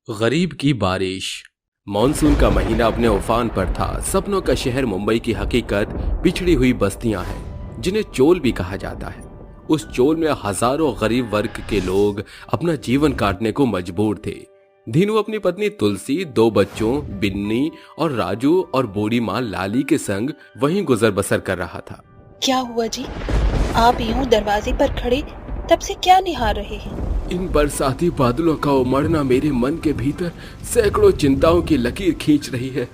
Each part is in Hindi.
गरीब की बारिश। मॉनसून का महीना अपने उफान पर था। सपनों का शहर मुंबई की हकीकत बिछड़ी हुई बस्तियां हैं जिन्हें चोल भी कहा जाता है। उस चोल में हजारों गरीब वर्ग के लोग अपना जीवन काटने को मजबूर थे। धीनू अपनी पत्नी तुलसी, दो बच्चों बिन्नी और राजू और बूढ़ी माँ लाली के संग वहीं गुजर बसर कर रहा था। क्या हुआ जी? आप यूं दरवाजे पर खड़े तब से क्या निहार रहे हैं? इन बरसाती बादलों का उमड़ना मेरे मन के भीतर सैकड़ों चिंताओं की लकीर खींच रही है।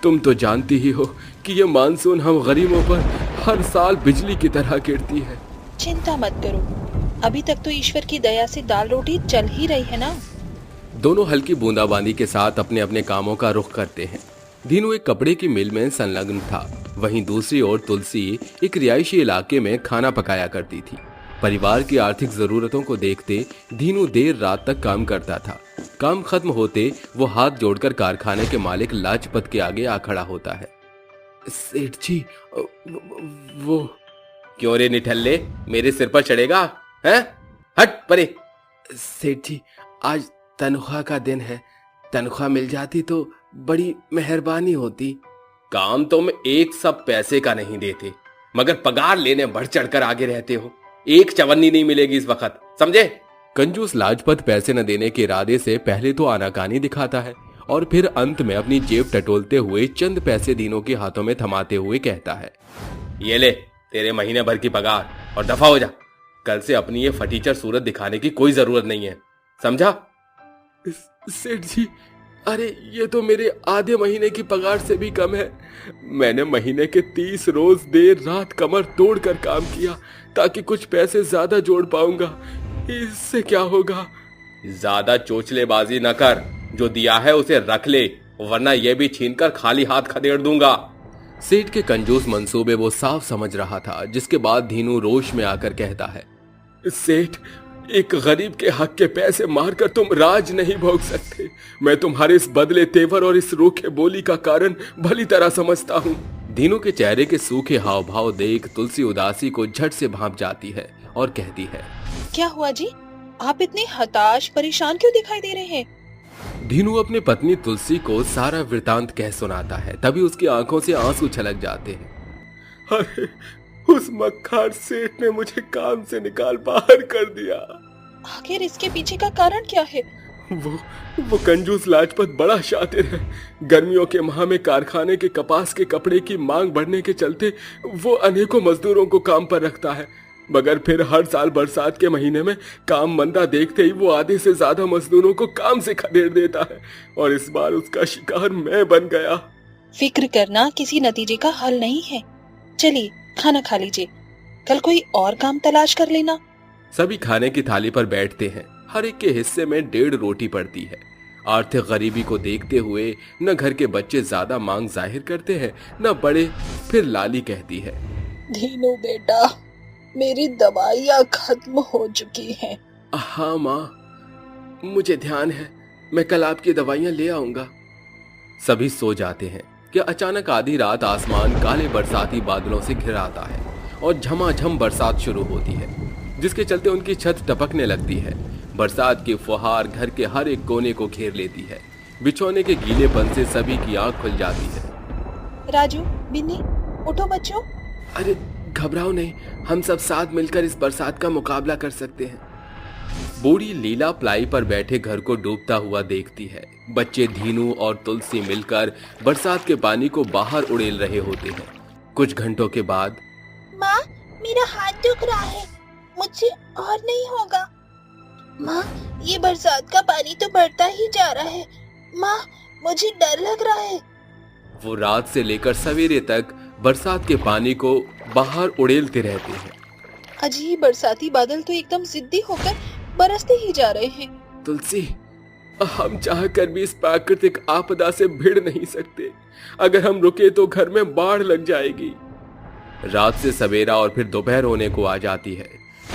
तुम तो जानती ही हो कि ये मानसून हम गरीबों पर हर साल बिजली की तरह गिरती है। चिंता मत करो, अभी तक तो ईश्वर की दया से दाल रोटी चल ही रही है ना। दोनों हल्की बूंदाबांदी के साथ अपने अपने कामों का रुख करते हैं। धीनू एक कपड़े की मिल में संलग्न था, वहीं दूसरी ओर तुलसी एक रिहायशी इलाके में खाना पकाया करती थी। परिवार की आर्थिक जरूरतों को देखते धीनू देर रात तक काम करता था। काम खत्म होते वो हाथ जोड़कर कारखाने के मालिक लाजपत के आगे आ खड़ा होता है। सेठ जी, वो क्यों रे निठल्ले, मेरे सिर पर चढ़ेगा है? हट परे। सेठ जी, आज तनख्वाह का दिन है, तनख्वाह मिल जाती तो बड़ी मेहरबानी होती। काम तो में एक सब पैसे का नहीं देते, मगर पगार लेने बढ़ चढ़कर आगे रहते हो। एक चवन्नी नहीं मिलेगी इस वक्त, समझे? कंजूस लाजपत पैसे न देने के इरादे से पहले तो आनाकानी दिखाता है और फिर अंत में अपनी जेब टटोलते हुए चंद पैसे दीनों के हाथों में थमाते हुए कहता है, ये ले तेरे महीने भर की पगार और दफा हो जा। कल से अपनी ये फटीचर सूरत दिखाने की कोई जरूरत नहीं है, समझा? सेठ जी, अरे ये तो मेरे आधे महीने की पगार से भी कम है। मैंने महीने के 30 रोज देर रात कमर तोड़कर काम किया ताकि कुछ पैसे ज्यादा जोड़ पाऊंगा। इससे क्या होगा? ज्यादा चोचलेबाजी न कर, जो दिया है उसे रख ले, वरना यह भी छीनकर खाली हाथ खदेड़ दूंगा। सेठ के कंजूस मंसूबे वो साफ समझ रहा था, जिसके बाद धीनू रोष में आकर कहता है, सेठ, एक गरीब के हक के पैसे मारकर तुम राज नहीं भोग सकते। मैं तुम्हारे इस बदले तेवर और इस रूखे बोली का कारण भली तरह समझता हूँ। धीनू के चेहरे के सूखे हाव भाव देख तुलसी उदासी को झट से भांप जाती है और कहती है, क्या हुआ जी? आप इतने हताश परेशान क्यों दिखाई दे रहे हैं? धीनू अपनी पत्नी तुलसी को सारा वृतांत कह सुनाता है। तभी उसकी आंखों से आंसू छलक जाते हैं। अरे, उस मक्खार सेठ ने मुझे काम से निकाल बाहर कर दिया। आखिर इसके पीछे का कारण क्या है? वो कंजूस लाजपत बड़ा शातिर है। गर्मियों के माह में कारखाने के कपास के कपड़े की मांग बढ़ने के चलते वो अनेकों मजदूरों को काम पर रखता है, मगर फिर हर साल बरसात के महीने में काम मंदा देखते ही वो आधे से ज्यादा मजदूरों को काम से खदेड़ देता है, और इस बार उसका शिकार मैं बन गया। फिक्र करना किसी नतीजे का हल नहीं है। चलिए खाना खा लीजिए, कल कोई और काम तलाश कर लेना। सभी खाने की थाली पर बैठते हैं। हर एक के हिस्से में 1.5 रोटी पड़ती है। आर्थिक गरीबी को देखते हुए न घर के बच्चे ज्यादा मांग जाहिर करते हैं, न बड़े। फिर लाली कहती है, धीनू बेटा, मेरी दवाइयाँ खत्म हो चुकी हैं। हाँ माँ, मुझे ध्यान है, मैं कल आपकी दवाइयाँ ले आऊंगा। सभी सो जाते हैं कि अचानक आधी रात आसमान काले बरसाती बादलों से घिर आता है और झमाझम बरसात शुरू होती है, जिसके चलते उनकी छत टपकने लगती है। बरसात की फुहार घर के हर एक कोने को घेर लेती है। बिछौने के गीलेपन से सभी की आंख खुल जाती है। राजू, बिन्नी, उठो बच्चों। अरे घबराओ नहीं, हम सब साथ मिलकर इस बरसात का मुकाबला कर सकते हैं। बूढ़ी लीला प्लाई पर बैठे घर को डूबता हुआ देखती है। बच्चे धीनू और तुलसी मिलकर बरसात के पानी को बाहर उड़ेल रहे होते हैं। कुछ घंटों के बाद, माँ, मेरा हाथ दुख रहा है, मुझसे और नहीं होगा। माँ, ये बरसात का पानी तो बढ़ता ही जा रहा है। माँ, मुझे डर लग रहा है। वो रात से लेकर सवेरे तक बरसात के पानी को बाहर उड़ेलते रहते हैं। अजीब बरसाती बादल तो एकदम जिद्दी होकर बरसते ही जा रहे हैं। तुलसी, हम चाहकर भी इस प्राकृतिक आपदा से भिड़ नहीं सकते। अगर हम रुके तो घर में बाढ़ लग जाएगी। रात से सवेरा और फिर दोपहर होने को आ जाती है।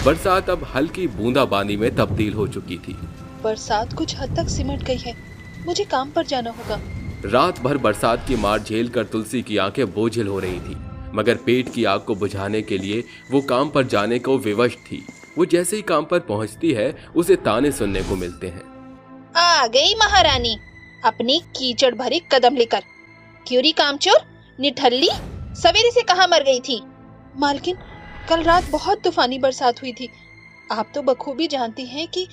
बरसात अब हल्की बूंदाबांदी में तब्दील हो चुकी थी। बरसात कुछ हद तक सिमट गई है, मुझे काम पर जाना होगा। रात भर बरसात की मार झेल कर तुलसी की आंखें बोझिल हो रही थी, मगर पेट की आग को बुझाने के लिए वो काम पर जाने को विवश थी। वो जैसे ही काम पर पहुंचती है, उसे ताने सुनने को मिलते हैं। आ गई महारानी अपनी कीचड़ भरी कदम लेकर। क्यूरी कामचोर, निठल्ली, सवेरे से कहाँ मर गई थी? मालकिन, कल रात बहुत तूफानी बरसात हुई थी। आप तो बखूबी जानती हैं कि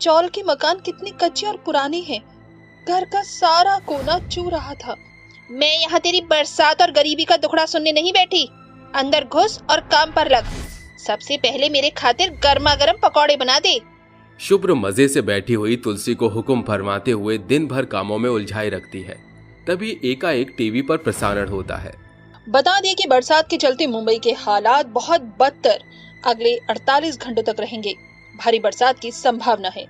चौल के मकान कितनी कच्ची और पुरानी है। घर का सारा कोना चू रहा था। मैं यहाँ तेरी बरसात और गरीबी का दुखड़ा सुनने नहीं बैठी। अंदर घुस और काम पर लग। सबसे पहले मेरे खातिर गर्मा गर्म पकौड़े बना दे। शुभ्र मजे से बैठी हुई तुलसी को हुक्म फरमाते हुए दिन भर कामों में उलझाए रखती है। तभी एकाएक टीवी पर प्रसारण होता है। बता दें कि बरसात के चलते मुंबई के हालात बहुत बदतर अगले 48 घंटों तक रहेंगे। भारी बरसात की संभावना है।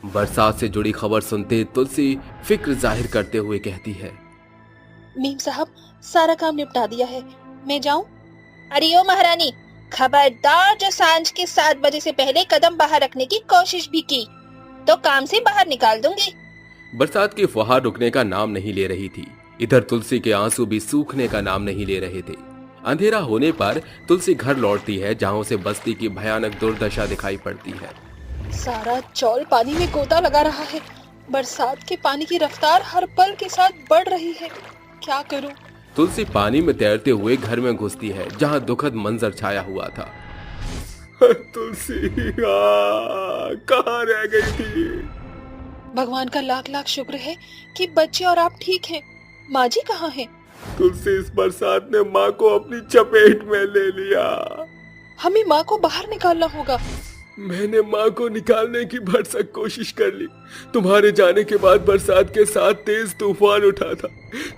बरसात से जुड़ी खबर सुनते तुलसी फिक्र जाहिर करते हुए कहती है, मीम साहब, सारा काम निपटा दिया है, मैं जाऊं? अरे ओ महारानी, खबरदार जो सांझ के 7 बजे से पहले कदम बाहर रखने की कोशिश भी की तो काम से बाहर निकाल दूंगी। बरसात की फुहार रुकने का नाम नहीं ले रही थी। इधर तुलसी के आंसू भी सूखने का नाम नहीं ले रहे थे। अंधेरा होने पर तुलसी घर लौटती है, जहां उसे बस्ती की भयानक दुर्दशा दिखाई पड़ती है। सारा चौल पानी में गोता लगा रहा है। बरसात के पानी की रफ्तार हर पल के साथ बढ़ रही है। क्या करूं? तुलसी पानी में तैरते हुए घर में घुसती है, जहां दुखद मंजर छाया हुआ था। तुलसी कहाँ रह गई थी? भगवान का लाख लाख शुक्र है कि बच्चे और आप ठीक हैं। माँ जी कहाँ हैं? तुलसी, इस बरसात ने माँ को अपनी चपेट में ले लिया। हमें माँ को बाहर निकालना होगा। मैंने माँ को निकालने की भरसक कोशिश कर ली। तुम्हारे जाने के बाद बरसात के साथ तेज तूफान उठा था।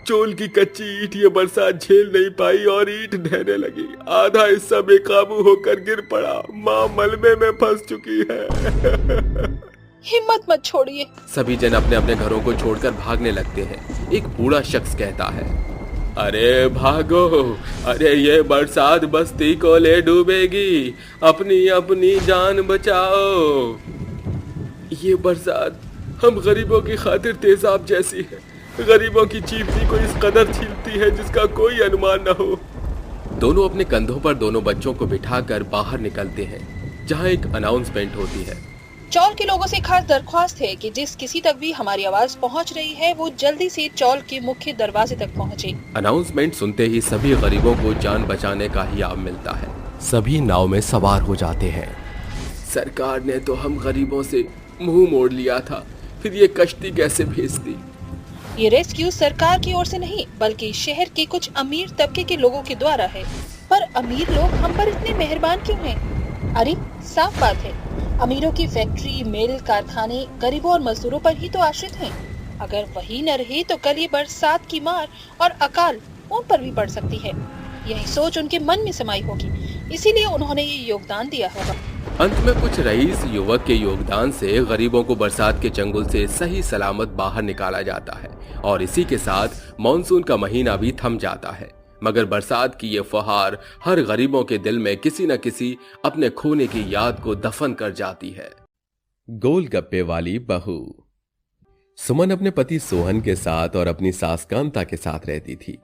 चोल की कच्ची ईंट ये बरसात झेल नहीं पाई और ईंट ढहने लगी। आधा हिस्सा बेकाबू होकर गिर पड़ा। माँ मलबे में फंस चुकी है। हिम्मत मत छोड़िए। सभी जन अपने अपने घरों को छोड़कर भागने लगते हैं। एक बूढ़ा शख्स कहता है, अरे भागो, अरे ये बरसात बस्ती को ले डूबेगी, अपनी अपनी जान बचाओ। ये बरसात हम गरीबों की खातिर तेजाब जैसी है। गरीबों की चीखने को इस कदर छीलती है जिसका कोई अनुमान न हो। दोनों अपने कंधों पर दोनों बच्चों को बिठाकर बाहर निकलते हैं, जहां एक अनाउंसमेंट होती है। चौल के लोगों से खास दरख्वास्त है कि जिस किसी तक भी हमारी आवाज पहुंच रही है वो जल्दी से चौल के मुख्य दरवाजे तक पहुंचे। अनाउंसमेंट सुनते ही सभी गरीबों को जान बचाने का ही लाभ मिलता है। सभी नाव में सवार हो जाते हैं। सरकार ने तो हम गरीबों से मुंह मोड़ लिया था, फिर ये कश्ती कैसे भेज दी? ये रेस्क्यू सरकार की ओर से नहीं बल्कि शहर के कुछ अमीर तबके के लोगों के द्वारा है। पर अमीर लोग हम पर इतने मेहरबान क्यों हैं? अरे साफ बात है, अमीरों की फैक्ट्री, मिल, कारखाने गरीबों और मजदूरों पर ही तो आश्रित हैं। अगर वही न रहे तो कल ये बरसात की मार और अकाल उन पर भी पड़ सकती है। यही सोच उनके मन में समाई होगी, इसीलिए उन्होंने ये योगदान दिया होगा। अंत में कुछ रईस युवक के योगदान से गरीबों को बरसात के चंगुल से सही सलामत बाहर निकाला जाता है और इसी के साथ मॉनसून का महीना भी थम जाता है। मगर बरसात की ये फुहार हर गरीबों के दिल में किसी न किसी अपने खोने की याद को दफन कर जाती है। गोलगप्पे वाली बहू। सुमन अपने पति सोहन के साथ और अपनी सास कांता के साथ रहती थी।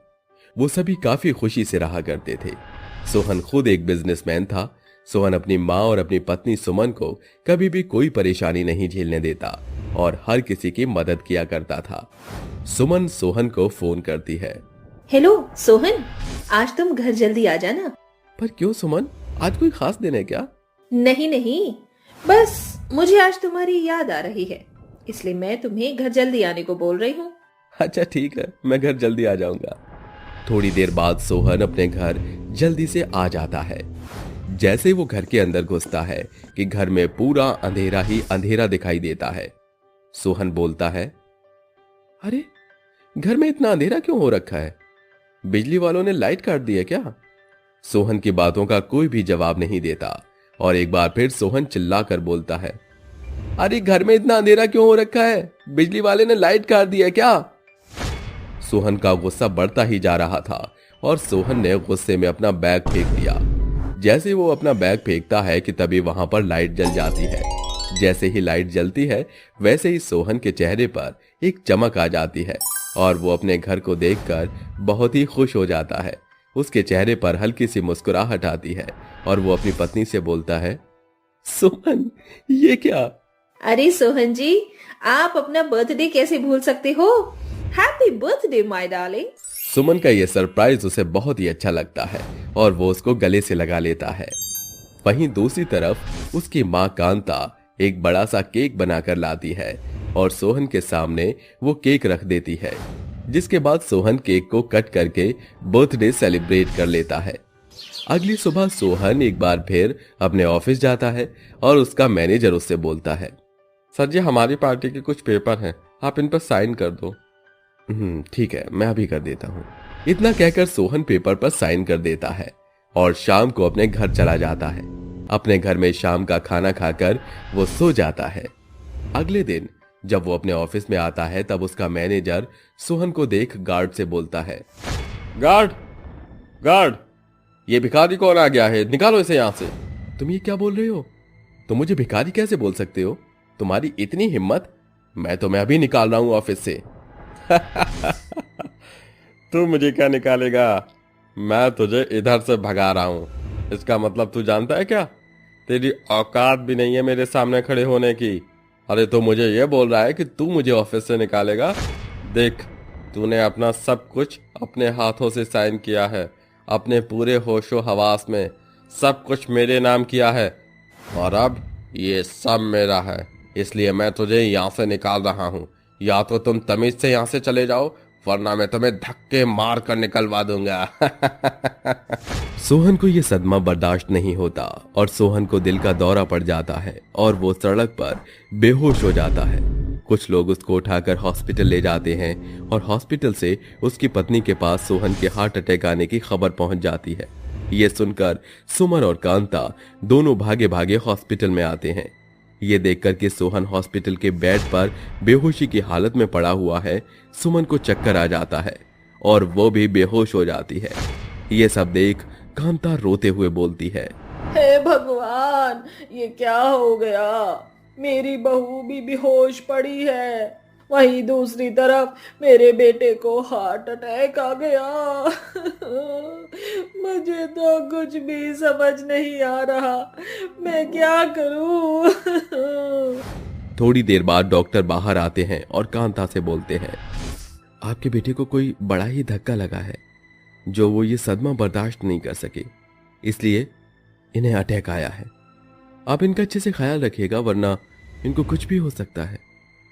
वो सभी काफी खुशी से रहा करते थे। सोहन खुद एक बिजनेसमैन था। सोहन अपनी माँ और अपनी पत्नी सुमन को कभी भी कोई परेशानी नहीं झेलने देता और हर किसी की मदद किया करता था। सुमन सोहन को फोन करती है। हेलो सोहन, आज तुम घर जल्दी आ जाना। पर क्यों सुमन, आज कोई खास दिन है क्या? नहीं नहीं, बस मुझे आज तुम्हारी याद आ रही है, इसलिए मैं तुम्हें घर जल्दी आने को बोल रही हूँ। अच्छा ठीक है, मैं घर जल्दी आ जाऊंगा। थोड़ी देर बाद सोहन अपने घर जल्दी से आ जाता है। जैसे वो घर के अंदर घुसता है कि घर में पूरा अंधेरा ही अंधेरा दिखाई देता है। सोहन बोलता है, अरे घर में इतना अंधेरा क्यों हो रखा है? बिजली वालों ने लाइट काट दी है क्या? सोहन की बातों का कोई भी जवाब नहीं देता और एक बार फिर सोहन चिल्लाकर बोलता है, अरे घर में इतना अंधेरा क्यों हो रखा है? बिजली वाले ने लाइट काट दी है क्या? सोहन का गुस्सा बढ़ता ही जा रहा था और सोहन ने गुस्से में अपना बैग फेंक दिया। जैसे वो अपना बैग फेंकता है कि तभी वहां पर लाइट जल जाती है। जैसे ही लाइट जलती है वैसे ही सोहन के चेहरे पर एक चमक आ जाती है और वो अपने घर को देखकर बहुत ही खुश हो जाता है। उसके चेहरे पर हल्की सी मुस्कुराहट आती है और वो अपनी पत्नी से बोलता है, सोहन ये क्या? अरे सोहन जी, आप अपना बर्थडे कैसे भूल सकते हो? Happy birthday my darling. Suman का यह सरप्राइज उसे बहुत ही अच्छा लगता है और वो उसको गले से लगा लेता है। वहीं दूसरी तरफ उसकी माँ कांता एक बड़ा सा केक बनाकर लाती है और सोहन के सामने वो केक रख देती है, जिसके बाद सोहन केक को कट करके बर्थडे सेलिब्रेट कर लेता है। अगली सुबह सोहन एक बार फिर अपने ऑफिस जाता है और उसका मैनेजर उससे बोलता है, सर जी हमारी पार्टी के कुछ पेपर हैं, आप इन पर साइन कर दो। ठीक है, मैं अभी कर देता हूँ। इतना कहकर सोहन पेपर पर साइन कर देता है और शाम को अपने घर चला जाता है। अपने घर में शाम का खाना खाकर वो सो जाता है। अगले दिन जब वो अपने ऑफिस में आता है तब उसका मैनेजर सोहन को देख गार्ड से बोलता है, गार्ड गार्ड, ये भिखारी कौन आ गया है, निकालो इसे यहां से। तुम ये क्या बोल रहे हो? तुम मुझे भिखारी कैसे बोल सकते हो? तुम्हारी इतनी हिम्मत? मैं तुम्हें अभी निकाल रहा हूं ऑफिस से। तू मुझे क्या निकालेगा? मैं तुझे इधर से भगा रहा हूं। इसका मतलब तू जानता है क्या? तेरी औकात भी नहीं है मेरे सामने खड़े होने की। अरे तो मुझे ये बोल रहा है कि तू मुझे ऑफिस से निकालेगा? देख, तूने अपना सब कुछ अपने हाथों से साइन किया है, अपने पूरे होशो हवास में सब कुछ मेरे नाम किया है और अब ये सब मेरा है, इसलिए मैं तुझे यहाँ से निकाल रहा हूँ। या तो तुम तमीज से यहाँ से चले जाओ वरना मैं तुम्हें धक्के मार कर निकलवा दूंगा। सोहन को यह सदमा बर्दाश्त नहीं होता और सोहन को दिल का दौरा पड़ जाता है और वो सड़क पर बेहोश हो जाता है। कुछ लोग उसको उठाकर हॉस्पिटल ले जाते हैं और हॉस्पिटल से उसकी पत्नी के पास सोहन के हार्ट अटैक आने की खबर पहुंच जाती है। ये सुनकर सुमन और कांता दोनों भागे भागे हॉस्पिटल में आते हैं। ये देखकर कि सोहन हॉस्पिटल के बेड पर बेहोशी की हालत में पड़ा हुआ है, सुमन को चक्कर आ जाता है और वो भी बेहोश हो जाती है। ये सब देख कांता रोते हुए बोलती है, हे भगवान, ये क्या हो गया? मेरी बहू भी बेहोश पड़ी है, वहीं दूसरी तरफ मेरे बेटे को हार्ट अटैक आ गया। मुझे तो कुछ भी समझ नहीं आ रहा, मैं क्या करूं? थोड़ी देर बाद डॉक्टर बाहर आते हैं और कांता से बोलते हैं, आपके बेटे को कोई बड़ा ही धक्का लगा है जो वो ये सदमा बर्दाश्त नहीं कर सके, इसलिए इन्हें अटैक आया है। आप इनका अच्छे से ख्याल रखिएगा वरना इनको कुछ भी हो सकता है।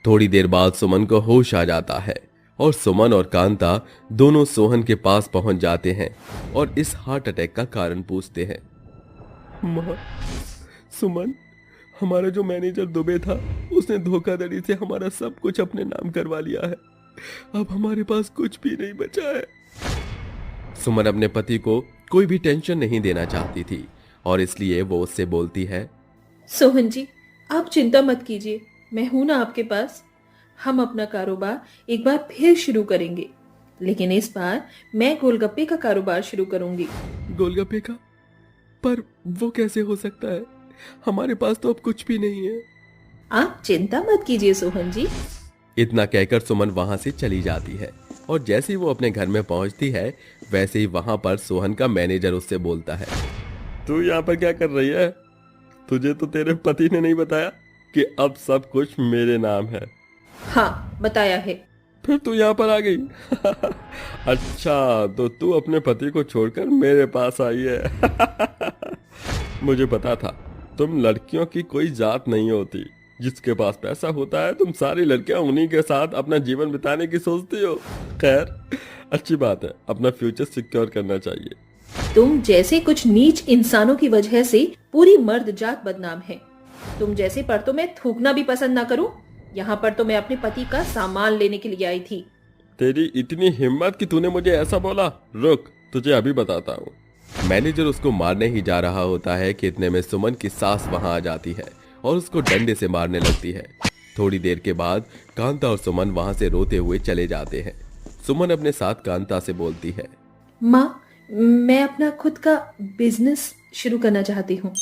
थोड़ी देर बाद सुमन को होश आ जाता है और सुमन और कांता दोनों सोहन के पास पहुंच जाते हैं और इस हार्ट अटैक का कारण पूछते हैं। मां, सुमन, हमारा जो मैनेजर दुबे था उसने धोखाधड़ी से हमारा सब कुछ अपने नाम करवा लिया है, अब हमारे पास कुछ भी नहीं बचा है। सुमन अपने पति को कोई भी टेंशन नहीं देना चाहती थी और इसलिए वो उससे बोलती है, सोहन जी, आप चिंता मत कीजिए, मैं हूं ना आपके पास। हम अपना कारोबार एक बार फिर शुरू करेंगे, लेकिन इस बार मैं गोलगप्पे का कारोबार शुरू करूंगी। गोलगप्पे का? पर वो कैसे हो सकता है? हमारे पास तो अब कुछ भी नहीं है। आप चिंता मत कीजिए सोहन जी। इतना कहकर सुमन वहां से चली जाती है और जैसे ही वो अपने घर में पहुंचती है वैसे ही वहां पर सोहन का मैनेजर उससे बोलता है, तू यहाँ पर क्या कर रही है? तुझे तो तेरे पति ने नहीं बताया कि अब सब कुछ मेरे नाम है? हाँ, बताया है। फिर तू यहाँ पर आ गई। अच्छा, तो तू अपने पति को छोड़कर मेरे पास आई है। मुझे पता था तुम लड़कियों की कोई जात नहीं होती, जिसके पास पैसा होता है तुम सारी लड़कियां उन्हीं के साथ अपना जीवन बिताने की सोचती हो। खैर, अच्छी बात है, अपना फ्यूचर सिक्योर करना चाहिए। तुम जैसे कुछ नीच इंसानों की वजह से पूरी मर्द जात बदनाम है। तुम जैसे पर तो मैं थूकना भी पसंद ना करूं। यहाँ पर तो मैं अपने पति का सामान लेने के लिए आई थी। तेरी इतनी हिम्मत कि तूने मुझे ऐसा बोला? रुक, तुझे अभी बताता हूँ। मैनेजर उसको मारने ही जा रहा होता है कि इतने में सुमन की सास वहां आ जाती है और उसको डंडे से मारने लगती है। थोड़ी देर के बाद कांता और सुमन वहां से रोते हुए चले जाते हैं। सुमन अपने साथ कांता से बोलती है, माँ, मैं अपना खुद का बिजनेस शुरू करना चाहती हूँ।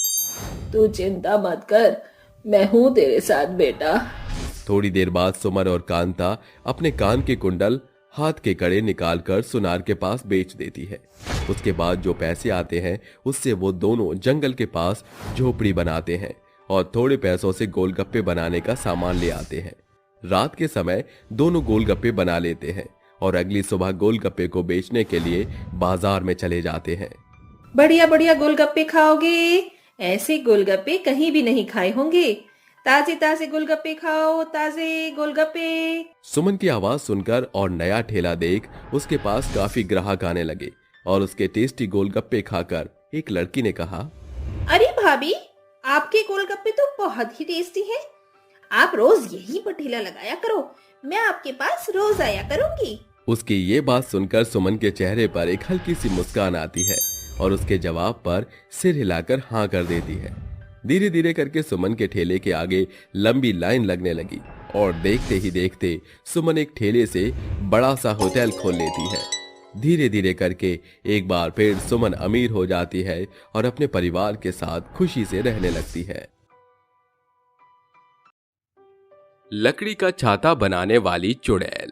तू चिंता मत कर, मैं हूँ तेरे साथ बेटा। थोड़ी देर बाद सुमन और कांता अपने कान के कुंडल, हाथ के कड़े निकालकर सुनार के पास बेच देती है। उसके बाद जो पैसे आते हैं उससे वो दोनों जंगल के पास झोपड़ी बनाते हैं और थोड़े पैसों से गोलगप्पे बनाने का सामान ले आते हैं। रात के समय दोनों गोलगप्पे बना लेते हैं और अगली सुबह गोलगप्पे को बेचने के लिए बाजार में चले जाते हैं। बढ़िया बढ़िया गोलगप्पे खाओगे? ऐसे गोलगप्पे कहीं भी नहीं खाए होंगे। ताजे ताजे गोलगप्पे खाओ, ताजे गोलगप्पे। सुमन की आवाज सुनकर और नया ठेला देख उसके पास काफी ग्राहक आने लगे और उसके टेस्टी गोलगप्पे खाकर एक लड़की ने कहा, अरे भाभी, आपके गोलगप्पे तो बहुत ही टेस्टी हैं। आप रोज यहीं पर ठेला लगाया करो, मैं आपके पास रोज आया करूंगी। उसकी ये बात सुनकर सुमन के चेहरे पर एक हल्की सी मुस्कान आती है और उसके जवाब पर सिर हिलाकर हाँ कर देती है। धीरे धीरे करके सुमन के ठेले के आगे लंबी लाइन लगने लगी और देखते ही देखते सुमन एक ठेले से बड़ा सा होटल खोल लेती है। धीरे धीरे करके एक बार फिर सुमन अमीर हो जाती है और अपने परिवार के साथ खुशी से रहने लगती है। लकड़ी का छाता बनाने वाली चुड़ैल।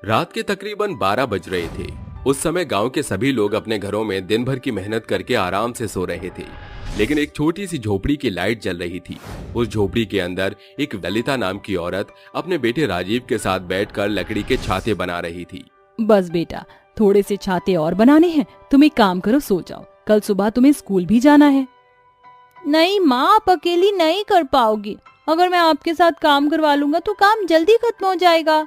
रात के तकरीबन 12 बज रहे थे। उस समय गांव के सभी लोग अपने घरों में दिन भर की मेहनत करके आराम से सो रहे थे, लेकिन एक छोटी सी झोपड़ी की लाइट जल रही थी। उस झोपड़ी के अंदर एक ललिता नाम की औरत अपने बेटे राजीव के साथ बैठकर लकड़ी के छाते बना रही थी। बस बेटा, थोड़े से छाते और बनाने हैं। तुम एक काम करो, सो जाओ, कल सुबह तुम्हें स्कूल भी जाना है। नहीं माँ, आप अकेली नहीं कर पाओगी। अगर मैं आपके साथ काम करवा लूंगा तो काम जल्दी खत्म हो जाएगा।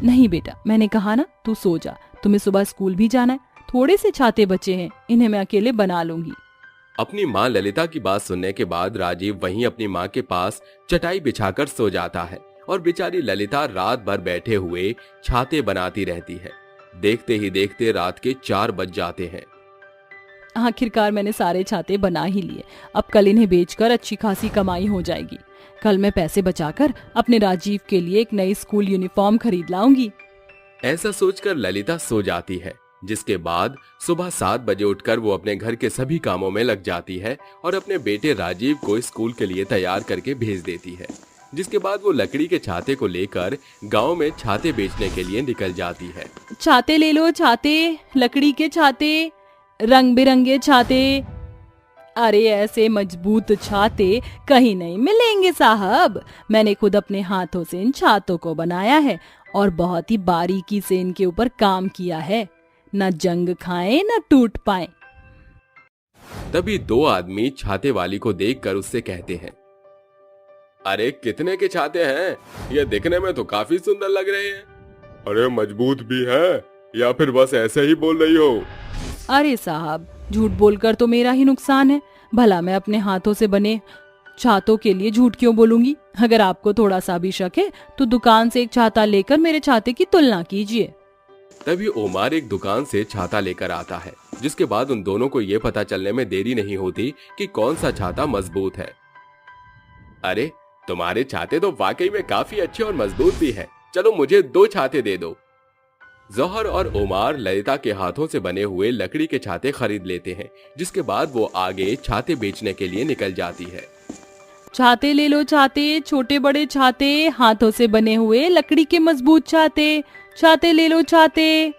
नहीं बेटा, मैंने कहा ना, तू सो जा, तुम्हें सुबह स्कूल भी जाना है। थोड़े से छाते बचे हैं, इन्हें मैं अकेले बना लूंगी। अपनी माँ ललिता की बात सुनने के बाद राजीव वहीं अपनी माँ के पास चटाई बिछाकर सो जाता है और बेचारी ललिता रात भर बैठे हुए छाते बनाती रहती है। देखते ही देखते रात के 4 बज जाते हैं। आखिरकार मैंने सारे छाते बना ही लिए। अब कल इन्हें बेचकर अच्छी खासी कमाई हो जाएगी। कल मैं पैसे बचाकर अपने राजीव के लिए एक नई स्कूल यूनिफॉर्म खरीद लाऊंगी। ऐसा सोचकर ललिता सो जाती है, जिसके बाद सुबह 7 बजे उठकर वो अपने घर के सभी कामों में लग जाती है और अपने बेटे राजीव को स्कूल के लिए तैयार करके भेज देती है। जिसके बाद वो लकड़ी के छाते को लेकर गांव में छाते बेचने के लिए निकल जाती है। छाते ले लो, छाते, लकड़ी के छाते, रंग बिरंगे छाते। अरे ऐसे मजबूत छाते कहीं नहीं मिलेंगे साहब। मैंने खुद अपने हाथों से इन छातों को बनाया है और बहुत ही बारीकी से इनके ऊपर काम किया है। न जंग खाएं न टूट पाएं। तभी 2 आदमी छाते वाली को देखकर उससे कहते हैं, अरे कितने के छाते हैं? ये दिखने में तो काफी सुंदर लग रहे हैं। अरे मजबूत भी है या फिर बस ऐसे ही बोल रही हो? अरे साहब, झूठ बोलकर तो मेरा ही नुकसान है। भला मैं अपने हाथों से बने छातों के लिए झूठ क्यों बोलूंगी? अगर आपको थोड़ा सा भी शक है तो दुकान से एक छाता लेकर मेरे छाते की तुलना कीजिए। तभी ओमार एक दुकान से छाता लेकर आता है, जिसके बाद उन दोनों को ये पता चलने में देरी नहीं होती कि कौन सा छाता मजबूत है। अरे तुम्हारे छाते तो वाकई में काफी अच्छे और मजबूत भी हैं। चलो मुझे 2 छाते दे दो। जौहर और ओमार ललिता के हाथों से बने हुए लकड़ी के छाते खरीद लेते हैं, जिसके बाद वो आगे छाते बेचने के लिए निकल जाती है। छाते ले लो, छाते, छोटे बड़े छाते, हाथों से बने हुए लकड़ी के मजबूत छाते। छाते ले लो, छाते।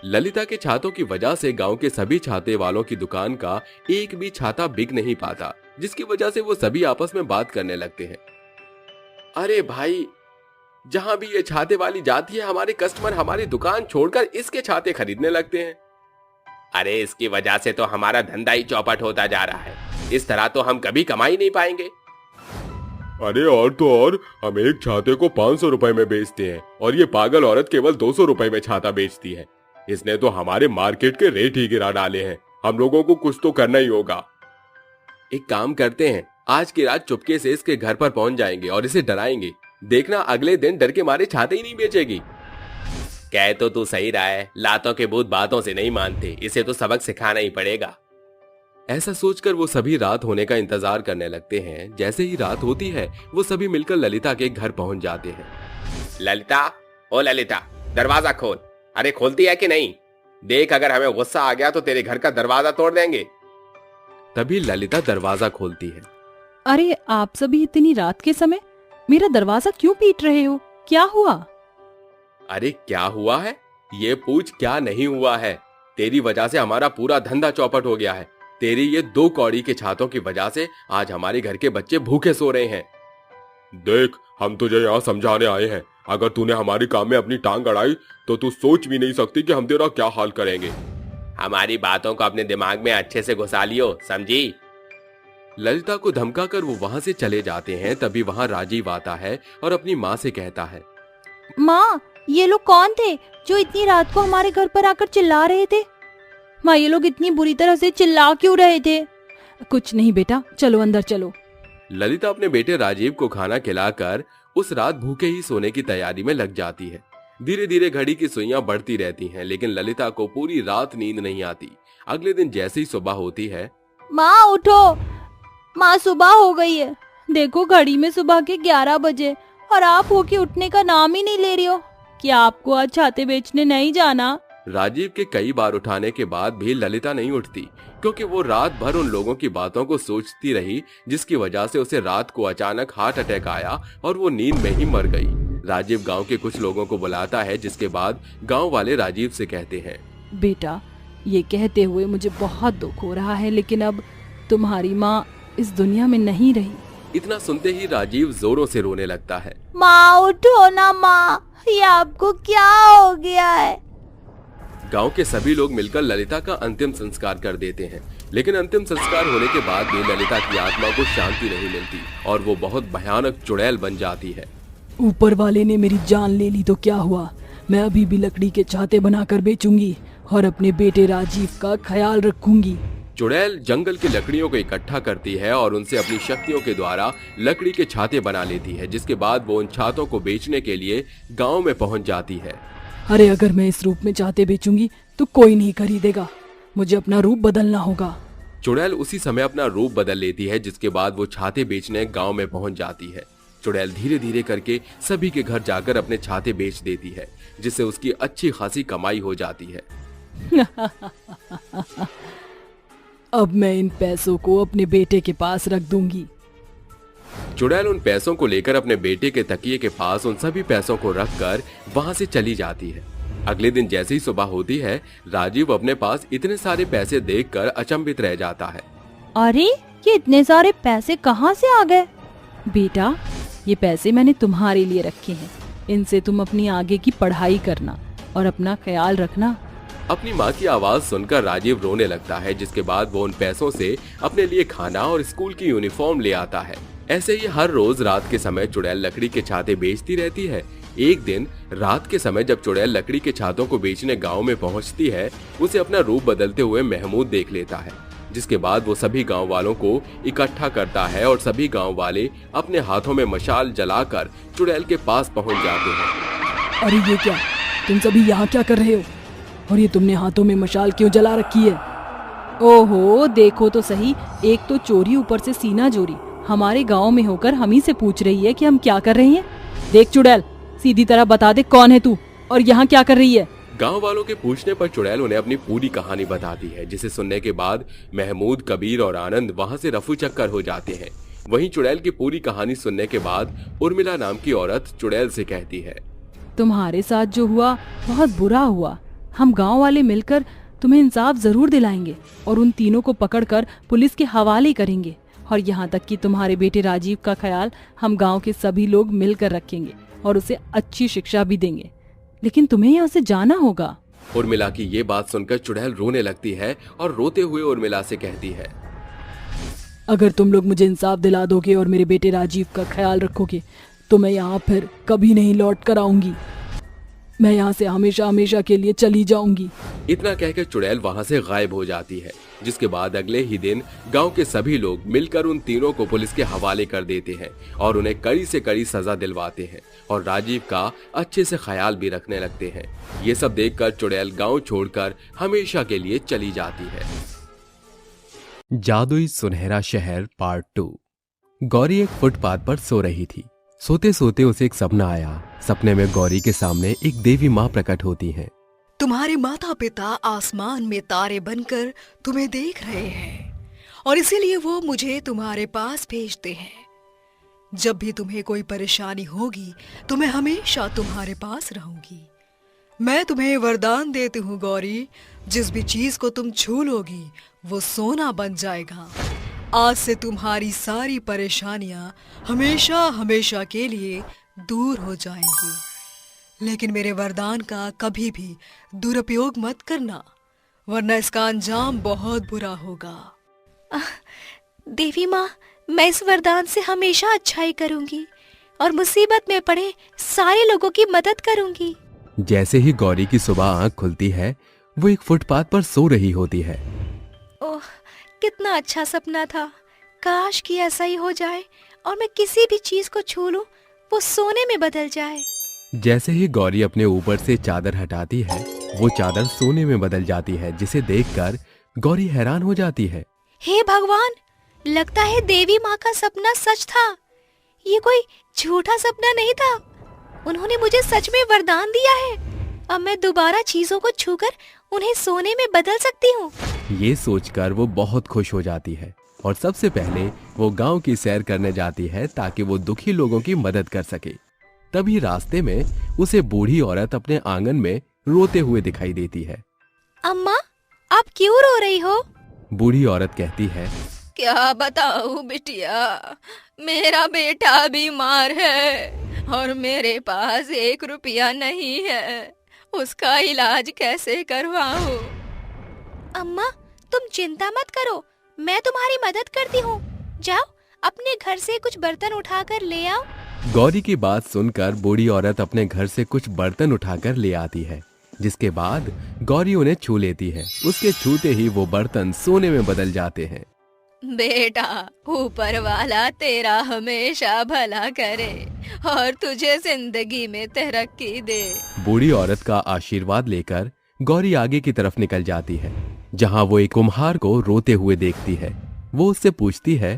ललिता के छातों की वजह से गांव के सभी छाते वालों की दुकान का एक भी छाता बिक नहीं पाता, जिसकी वजह से वो सभी आपस में बात करने लगते हैं। अरे भाई, जहां भी ये छाते वाली जाती है, हमारे कस्टमर हमारी दुकान छोड़कर इसके छाते खरीदने लगते हैं। अरे इसकी वजह से तो हमारा धंधा ही चौपट होता जा रहा है। इस तरह तो हम कभी कमाई नहीं पाएंगे। अरे और तो और, हम एक छाते को 500 रुपए में बेचते हैं और ये पागल औरत केवल 200 रुपए में छाता बेचती है। इसने तो हमारे मार्केट के रेट ही गिरा डाले हैं। हम लोगों को कुछ तो करना ही होगा। एक काम करते हैं, आज की रात चुपके से इसके घर पर पहुंच जाएंगे और इसे डराएंगे। देखना अगले दिन डर के मारे छाते ही नहीं बेचेगी। कह तो तू सही रहा है, लातों के भूत बातों से नहीं मानते, इसे तो सबक सिखाना ही पड़ेगा। ऐसा सोचकर वो सभी रात होने का इंतजार करने लगते हैं। जैसे ही रात होती है वो सभी मिलकर ललिता के घर पहुंच जाते हैं। ललिता, ओ ललिता, दरवाजा खोल। अरे खोलती है कि नहीं? देख, अगर हमें गुस्सा आ गया तो तेरे घर का दरवाजा तोड़ देंगे। तभी ललिता दरवाजा खोलती है। अरे आप सभी इतनी रात के समय मेरा दरवाजा क्यों पीट रहे हो? क्या हुआ? अरे क्या हुआ है ये पूछ, क्या नहीं हुआ है? तेरी वजह से हमारा पूरा धंधा चौपट हो गया है। तेरी ये 2 कौड़ी के छातों की वजह से आज हमारे घर के बच्चे भूखे सो रहे हैं। देख, हम तुझे यहाँ समझाने आए हैं। अगर तूने हमारे काम में अपनी टांग अड़ाई तो तू सोच भी नहीं सकती कि हम तेरा क्या हाल करेंगे। हमारी बातों को अपने दिमाग में अच्छे से घुसा लियो, समझी? ललिता को धमकाकर वो वहां से चले जाते हैं। तभी वहां राजीव आता है और अपनी माँ से कहता है, माँ, ये लोग कौन थे जो इतनी रात को हमारे घर पर आकर चिल्ला रहे थे? माँ, ये लोग इतनी बुरी तरह से चिल्ला क्यों रहे थे? कुछ नहीं बेटा, चलो अंदर चलो। ललिता अपने बेटे राजीव को खाना खिलाकर उस रात भूखे ही सोने की तैयारी में लग जाती है। धीरे धीरे घड़ी की सुइयां बढ़ती रहती हैं, लेकिन ललिता को पूरी रात नींद नहीं आती। अगले दिन जैसे ही सुबह होती है, माँ उठो, माँ सुबह हो गई है। देखो घड़ी में सुबह के 11 बजे और आप हो के उठने का नाम ही नहीं ले रही हो। क्या आपको आज छाते बेचने नहीं जाना? राजीव के कई बार उठाने के बाद भी ललिता नहीं उठती, क्योंकि वो रात भर उन लोगों की बातों को सोचती रही, जिसकी वजह से उसे रात को अचानक हार्ट अटैक आया और वो नींद में ही मर गई। राजीव गांव के कुछ लोगों को बुलाता है, जिसके बाद गांव वाले राजीव से कहते हैं, बेटा, ये कहते हुए मुझे बहुत दुख हो रहा है, लेकिन अब तुम्हारी माँ इस दुनिया में नहीं रही। इतना सुनते ही राजीव जोरों से रोने लगता है। माँ उठो ना माँ, ये आपको क्या हो गया है? गांव के सभी लोग मिलकर ललिता का अंतिम संस्कार कर देते हैं, लेकिन अंतिम संस्कार होने के बाद भी ललिता की आत्मा को शांति नहीं मिलती और वो बहुत भयानक चुड़ैल बन जाती है। ऊपर वाले ने मेरी जान ले ली तो क्या हुआ? मैं अभी भी लकड़ी के छाते बनाकर बेचूंगी और अपने बेटे राजीव का ख्याल रखूंगी। चुड़ैल जंगल की लकड़ियों को इकट्ठा करती है और उनसे अपनी शक्तियों के द्वारा लकड़ी के छाते बना लेती है, जिसके बाद वो उन छातों को बेचने के लिए गांव में पहुंच जाती है। अरे अगर मैं इस रूप में छाते बेचूंगी तो कोई नहीं खरीदेगा, मुझे अपना रूप बदलना होगा। चुड़ैल उसी समय अपना रूप बदल लेती है, जिसके बाद वो छाते बेचने गांव में पहुंच जाती है। चुड़ैल धीरे धीरे करके सभी के घर जाकर अपने छाते बेच देती है, जिससे उसकी अच्छी खासी कमाई हो जाती है। अब मैं इन पैसों को अपने बेटे के पास रख दूंगी। चुड़ैल उन पैसों को लेकर अपने बेटे के तकिए के पास उन सभी पैसों को रखकर वहां से चली जाती है। अगले दिन जैसे ही सुबह होती है, राजीव अपने पास इतने सारे पैसे देखकर अचंभित रह जाता है। अरे ये इतने सारे पैसे कहाँ से आ गए? बेटा, ये पैसे मैंने तुम्हारे लिए रखे हैं, इनसे तुम अपनी आगे की पढ़ाई करना और अपना ख्याल रखना। अपनी माँ की आवाज सुनकर राजीव रोने लगता है, जिसके बाद वो उन पैसों से अपने लिए खाना और स्कूल की यूनिफॉर्म ले आता है। ऐसे ही हर रोज रात के समय चुड़ैल लकड़ी के छाते बेचती रहती है। एक दिन रात के समय जब चुड़ैल लकड़ी के छातों को बेचने गांव में पहुंचती है, उसे अपना रूप बदलते हुए महमूद देख लेता है, जिसके बाद वो सभी गांव वालों को इकट्ठा करता है और सभी गांव वाले अपने हाथों में मशाल जलाकर चुड़ैल के पास पहुंच जाते हैं। अरे ये क्या, तुम सभी यहाँ क्या कर रहे हो? और ये तुमने हाथों में मशाल क्यों जला रखी है? ओहो, देखो तो सही, एक तो चोरी ऊपर से सीना चोरी हमारे गांव में होकर हम ही से पूछ रही है कि हम क्या कर रहे हैं। देख चुड़ैल, सीधी तरह बता दे कौन है तू और यहाँ क्या कर रही है? गांव वालों के पूछने पर चुड़ैल उन्हें अपनी पूरी कहानी बताती है, जिसे सुनने के बाद महमूद, कबीर और आनंद वहां से रफू चक्कर हो जाते हैं। वहीं चुड़ैल की पूरी कहानी सुनने के बाद उर्मिला नाम की औरत चुड़ैल से कहती है, तुम्हारे साथ जो हुआ बहुत बुरा हुआ। हम गांव वाले मिलकर तुम्हें इंसाफ जरूर दिलाएंगे और उन तीनों को पकड़कर पुलिस के हवाले करेंगे, और यहाँ तक कि तुम्हारे बेटे राजीव का ख्याल हम गांव के सभी लोग मिलकर रखेंगे और उसे अच्छी शिक्षा भी देंगे। लेकिन तुम्हें यहाँ से जाना होगा। उर्मिला की ये बात सुनकर चुड़ैल रोने लगती है और रोते हुए उर्मिला से कहती है, अगर तुम लोग मुझे इंसाफ दिला दोगे और मेरे बेटे राजीव का ख्याल रखोगे तो मैं यहाँ फिर कभी नहीं लौट कर आऊंगी। मैं यहाँ से हमेशा हमेशा के लिए चली जाऊंगी। इतना कहकर चुड़ैल वहां से गायब हो जाती है, जिसके बाद अगले ही दिन गांव के सभी लोग मिलकर उन तीनों को पुलिस के हवाले कर देते हैं और उन्हें कड़ी से कड़ी सजा दिलवाते हैं और राजीव का अच्छे से ख्याल भी रखने लगते हैं। ये सब देखकर चुड़ैल गांव छोड़कर हमेशा के लिए चली जाती है। जादुई सुनहरा शहर पार्ट 2। गौरी एक फुटपाथ पर सो रही थी। सोते सोते उसे एक सपना आया। सपने में गौरी के सामने एक देवी माँ प्रकट होती हैं। तुम्हारे माता पिता आसमान में तारे बनकर तुम्हें देख रहे हैं और इसीलिए वो मुझे तुम्हारे पास भेजते हैं। जब भी तुम्हें कोई परेशानी होगी तो मैं हमेशा तुम्हारे पास रहूंगी। मैं तुम्हें वरदान देती हूँ गौरी, जिस भी चीज को तुम छू लोगी वो सोना बन जाएगा आज से तुम्हारी सारी परेशानियां हमेशा हमेशा के लिए दूर हो जाएंगी। लेकिन मेरे वरदान का कभी भी दुरुपयोग मत करना, वरना इसका अंजाम बहुत बुरा होगा। देवी माँ, मैं इस वरदान से हमेशा अच्छाई करूंगी और मुसीबत में पड़े सारे लोगों की मदद करूंगी। जैसे ही गौरी की सुबह आंख खुलती है, वो एक फुटपाथ पर सो रही होती है। ओह, कितना अच्छा सपना था। काश कि ऐसा ही हो जाए और मैं किसी भी चीज को छू लूं, वो सोने में बदल जाए। जैसे ही गौरी अपने ऊपर से चादर हटाती है, वो चादर सोने में बदल जाती है, जिसे देखकर गौरी हैरान हो जाती है। हे भगवान, लगता है देवी माँ का सपना सच था। ये कोई झूठा सपना नहीं था। उन्होंने मुझे सच में वरदान दिया है। अब मैं दोबारा चीजों को छूकर उन्हें सोने में बदल सकती हूँ। ये सोचकर वो बहुत खुश हो जाती है और सबसे पहले वो गांव की सैर करने जाती है ताकि वो दुखी लोगों की मदद कर सके। तभी रास्ते में उसे बूढ़ी औरत अपने आंगन में रोते हुए दिखाई देती है। अम्मा, आप क्यों रो रही हो? बूढ़ी औरत कहती है, क्या बताऊं बिटिया, मेरा बेटा बीमार है और मेरे पास 1 रुपया नहीं है। उसका इलाज कैसे करवाऊं? अम्मा, तुम चिंता मत करो, मैं तुम्हारी मदद करती हूँ। जाओ, अपने घर से कुछ बर्तन उठाकर ले आओ। गौरी की बात सुनकर बूढ़ी औरत अपने घर से कुछ बर्तन उठाकर ले आती है, जिसके बाद गौरी उन्हें छू लेती है। उसके छूते ही वो बर्तन सोने में बदल जाते हैं। बेटा, ऊपर वाला तेरा हमेशा भला करे और तुझे जिंदगी में तरक्की दे। बूढ़ी औरत का आशीर्वाद लेकर गौरी आगे की तरफ निकल जाती है, जहाँ वो एक कुम्हार को रोते हुए देखती है। वो उससे पूछती है,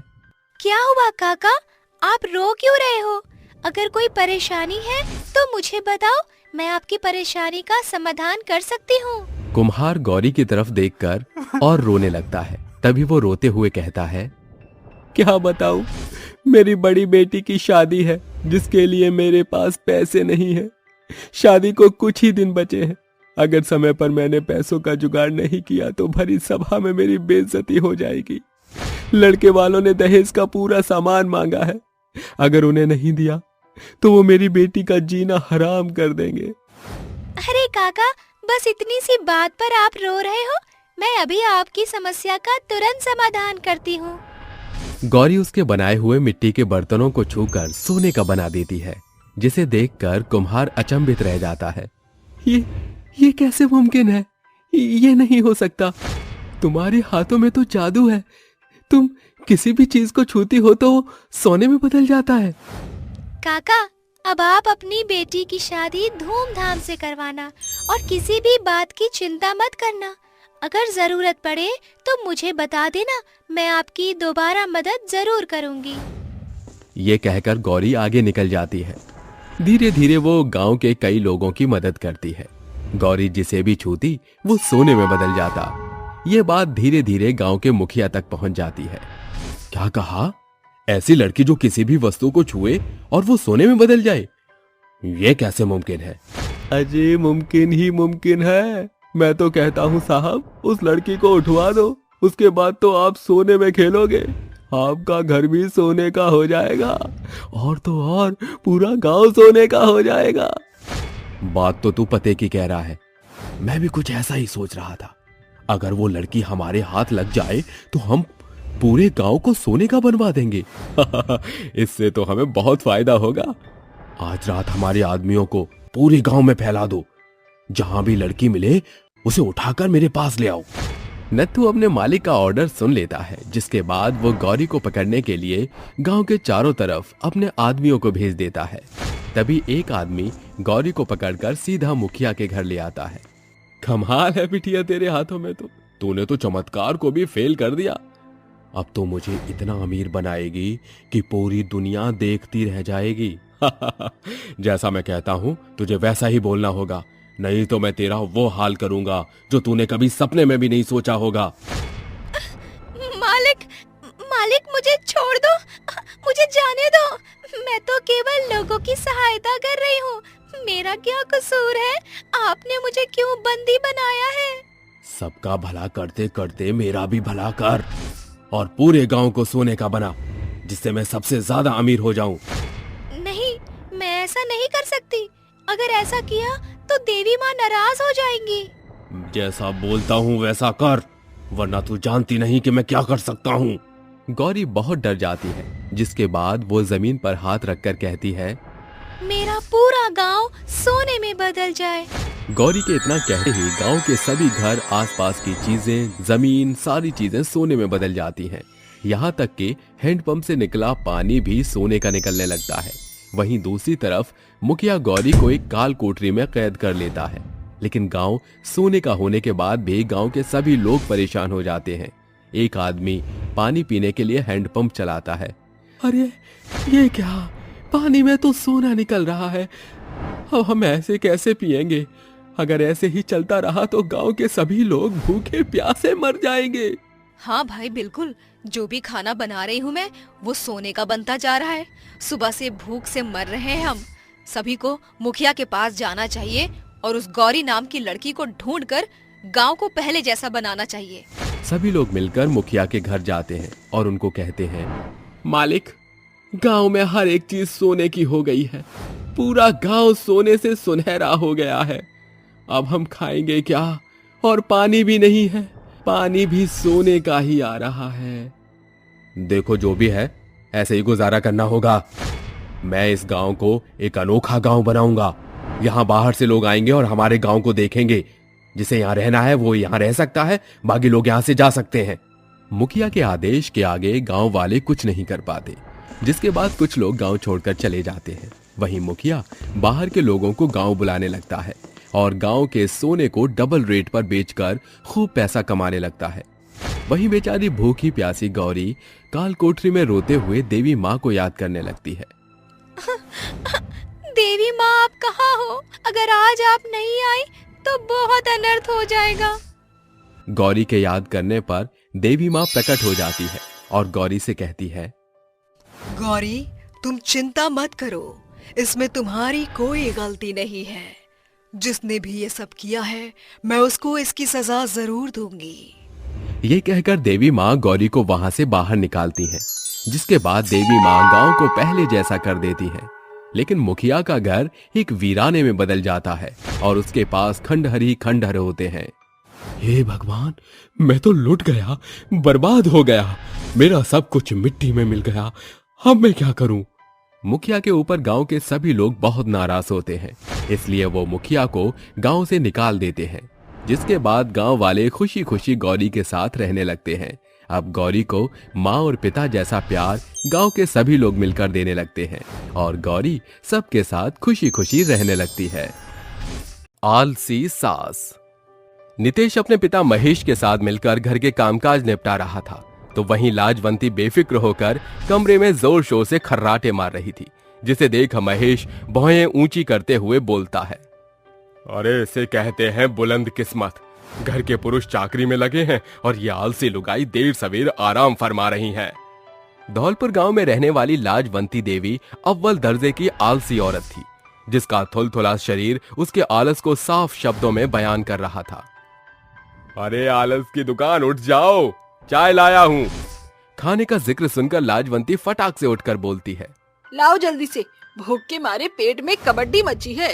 क्या हुआ काका, आप रो क्यों रहे हो? अगर कोई परेशानी है तो मुझे बताओ, मैं आपकी परेशानी का समाधान कर सकती हूँ। कुम्हार गौरी की तरफ देखकर और रोने लगता है। तभी वो रोते हुए कहता है, क्या बताऊं, मेरी बड़ी बेटी की शादी है जिसके लिए मेरे पास पैसे नहीं है। शादी को कुछ ही दिन बचे हैं। अगर समय पर मैंने पैसों का जुगाड़ नहीं किया तो भरी सभा में मेरी बेइज्जती हो जाएगी। लड़के वालों ने दहेज का पूरा सामान मांगा है। अगर उन्हें नहीं दिया तो वो मेरी बेटी का जीना हराम कर देंगे। अरे काका, बस इतनी सी बात पर आप रो रहे हो? मैं अभी आपकी समस्या का तुरंत समाधान करती हूँ। गौरी उसके बनाए हुए मिट्टी के बर्तनों को छूकर सोने का बना देती है, जिसे देखकर कुम्हार अचंभित रह जाता है। ये कैसे मुमकिन है? ये नहीं हो सकता। तुम्हारे हाथों में तो जादू है। तुम किसी भी चीज को छूती हो तो सोने में बदल जाता है। काका, अब आप अपनी बेटी की शादी धूमधाम से करवाना और किसी भी बात की चिंता मत करना। अगर जरूरत पड़े तो मुझे बता देना, मैं आपकी दोबारा मदद जरूर करूंगी। ये कहकर गौरी आगे निकल जाती है। धीरे धीरे वो गांव के कई लोगों की मदद करती है। गौरी जिसे भी छूती वो सोने में बदल जाता। ये बात धीरे धीरे गांव के मुखिया तक पहुंच जाती है। क्या कहा? ऐसी लड़की जो किसी भी वस्तु को छुए और वो सोने में बदल जाए, ये कैसे मुमकिन है? अजय, मुमकिन ही मुमकिन है। मैं तो कहता हूँ साहब, उस लड़की को उठवा दो, उसके बाद तो आप सोने में खेलोगे। आपका घर भी सोने का हो जाएगा और तो और पूरा गांव सोने का हो जाएगा। बात तो तू पते की कह रहा है। मैं भी कुछ ऐसा ही सोच रहा था। अगर वो लड़की हमारे हाथ लग जाए तो हम पूरे गांव को सोने का बनवा देंगे। इससे तो हमें बहुत फायदा होगा। आज रात हमारे आदमियों को पूरे गांव में फैला दो। जहां भी लड़की मिले उसे उठाकर मेरे पास ले आओ। नत्थू अपने मालिक का ऑर्डर सुन लेता है, जिसके बाद वो गौरी को पकड़ने के लिए गांव के चारों तरफ अपने आदमियों को भेज देता है। तभी एक आदमी गौरी को पकड़कर सीधा मुखिया के घर ले आता है। कमाल है बिटिया तेरे हाथों में, तो तूने तो चमत्कार को भी फेल कर दिया। अब तो मुझे इतना अमीर बनाएगी कि पूरी दुनिया देखती रह जाएगी। जैसा मैं कहता हूँ तुझे वैसा ही बोलना होगा, नहीं तो मैं तेरा वो हाल करूंगा जो तूने कभी सपने में भी नहीं सोचा होगा। मालिक, मुझे छोड़ दो, मुझे जाने दो। मैं तो केवल लोगों की सहायता कर रही हूँ। मेरा क्या कसूर है? आपने मुझे क्यों बंदी बनाया है? सबका भला करते करते मेरा भी भला कर। और पूरे गांव को सोने का बना, जिससे मैं सबसे ज्यादा अमीर हो जाऊं। नहीं, मैं ऐसा नहीं कर सकती। अगर ऐसा किया तो देवी माँ नाराज हो जाएंगी। जैसा बोलता हूँ वैसा कर, वरना तू जानती नहीं कि मैं क्या कर सकता हूँ। गौरी बहुत डर जाती है, जिसके बाद वो जमीन पर हाथ रखकर कहती है, मेरा पूरा गांव सोने में बदल जाए। गौरी के इतना कहते ही गांव के सभी घर, आसपास की चीजें, जमीन, सारी चीजें सोने में बदल जाती हैं। यहाँ तक कि हैंडपंप से निकला पानी भी सोने का निकलने लगता है। वहीं दूसरी तरफ मुखिया गौरी को एक काल कोठरी में कैद कर लेता है। लेकिन गांव सोने का होने के बाद भी गांव के सभी लोग परेशान हो जाते हैं। एक आदमी पानी पीने के लिए हैंडपंप चलाता है। अरे ये क्या, पानी में तो सोना निकल रहा है। अब हम ऐसे कैसे पिएंगे? अगर ऐसे ही चलता रहा तो गांव के सभी लोग भूखे प्यासे मर जाएंगे। हाँ भाई, बिल्कुल। जो भी खाना बना रही हूँ मैं, वो सोने का बनता जा रहा है। सुबह से भूख से मर रहे हैं हम। सभी को मुखिया के पास जाना चाहिए और उस गौरी नाम की लड़की को ढूंढकर गांव को पहले जैसा बनाना चाहिए। सभी लोग मिलकर मुखिया के घर जाते हैं और उनको कहते हैं, मालिक, गांव में हर एक चीज सोने की हो गई है। पूरा गांव सोने से सुनहरा हो गया है। अब हम खाएंगे क्या? और पानी भी नहीं है, पानी भी सोने का ही आ रहा है। देखो, जो भी है ऐसे ही गुजारा करना होगा। मैं इस गांव को एक अनोखा गांव बनाऊंगा। यहाँ बाहर से लोग आएंगे और हमारे गांव को देखेंगे। जिसे यहाँ रहना है वो यहाँ रह सकता है, बाकी लोग यहाँ से जा सकते हैं। मुखिया के आदेश के आगे गांव वाले कुछ नहीं कर पाते, जिसके बाद कुछ लोग गांव छोड़कर चले जाते हैं। वहीं मुखिया बाहर के लोगों को गांव बुलाने लगता है और गांव के सोने को डबल रेट पर बेचकर खूब पैसा कमाने लगता है। वहीं बेचारी भूखी प्यासी गौरी काल कोठरी में रोते हुए देवी माँ को याद करने लगती है। देवी माँ, आप कहाँ हो? अगर आज आप नहीं आई तो बहुत अनर्थ हो जाएगा। गौरी के याद करने पर देवी माँ प्रकट हो जाती है और गौरी से कहती है, गौरी, तुम चिंता मत करो, इसमें तुम्हारी कोई गलती नहीं है। जिसने भी ये सब किया है, मैं उसको इसकी सजा जरूर दूंगी। ये कहकर देवी माँ गौरी को वहां से बाहर निकालती हैं, जिसके बाद देवी माँ गांव को पहले जैसा कर देती है। लेकिन मुखिया का घर एक वीराने में बदल जाता है और उसके पास खंडहर ही खंडहर होते हैं। हे भगवान, मैं तो लुट गया, बर्बाद हो गया। मेरा सब कुछ मिट्टी में मिल गया। अब मैं क्या करूं? मुखिया के ऊपर गांव के सभी लोग बहुत नाराज होते हैं, इसलिए वो मुखिया को गांव से निकाल देते हैं। जिसके बाद गांव वाले खुशी खुशी गौरी के साथ रहने लगते हैं। अब गौरी को माँ और पिता जैसा प्यार गांव के सभी लोग मिलकर देने लगते हैं और गौरी सबके साथ खुशी खुशी रहने लगती है। आलसी सास। नितेश अपने पिता महेश के साथ मिलकर घर के कामकाज निपटा रहा था, तो वहीं लाजवंती बेफिक्र होकर कमरे में जोर शोर से खर्राटे मार रही थी, जिसे देख महेश भौहें ऊंची करते हुए बोलता है, अरे इसे कहते हैं बुलंद किस्मत। घर के पुरुष चाकरी में लगे हैं और ये आलसी लुगाई देर सवेर आराम फरमा रही हैं। धौलपुर गांव में रहने वाली लाजवंती देवी अव्वल दर्जे की आलसी औरत थी, जिसका थुलथुला शरीर उसके आलस को साफ शब्दों में बयान कर रहा था। अरे आलस की दुकान, उठ जाओ, चाय लाया हूँ। खाने का जिक्र सुनकर लाजवंती फटाक से उठकर बोलती है, लाओ जल्दी से, भूख के मारे पेट में कबड्डी मची है।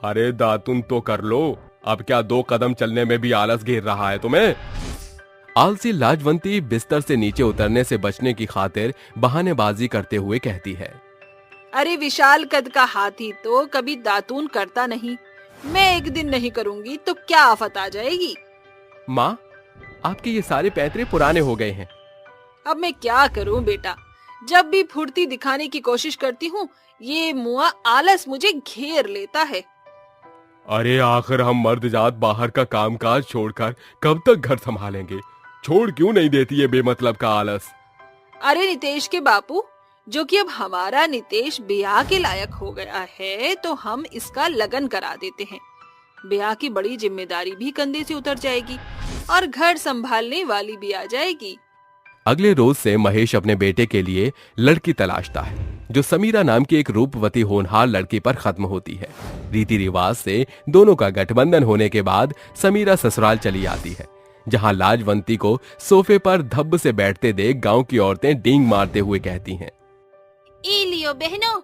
अरे दातुन तो कर लो, अब क्या 2 कदम चलने में भी आलस घेर रहा है तुम्हें? आलसी लाजवंती बिस्तर से नीचे उतरने से बचने की खातिर बहानेबाजी करते हुए कहती है, अरे विशाल कद का हाथी तो कभी दातून करता नहीं। मैं एक दिन नहीं करूंगी तो क्या आफत आ जाएगी। माँ, आपके ये सारे पैतरे पुराने हो गए हैं। अब मैं क्या करूं बेटा, जब भी फुर्ती दिखाने की कोशिश करती हूँ, ये मुआ आलस मुझे घेर लेता है। अरे आखिर हम मर्द जात बाहर का कामकाज छोड़कर कब तक घर संभालेंगे? छोड़ क्यों नहीं देती ये बेमतलब का आलस? अरे नितेश के बापू, जो कि अब हमारा नितेश ब्याह के लायक हो गया है, तो हम इसका लगन करा देते हैं। ब्याह की बड़ी जिम्मेदारी भी कंधे से उतर जाएगी और घर संभालने वाली भी आ जाएगी। अगले रोज से महेश अपने बेटे के लिए लड़की तलाशता है, जो समीरा नाम की एक रूपवती होनहार लड़की पर खत्म होती है। रीति रिवाज से दोनों का गठबंधन होने के बाद समीरा ससुराल चली आती है, जहां लाजवंती को सोफे पर धब्ब से बैठते देख गांव की औरतें डींग मारते हुए कहती हैं, ई लियो बहनों,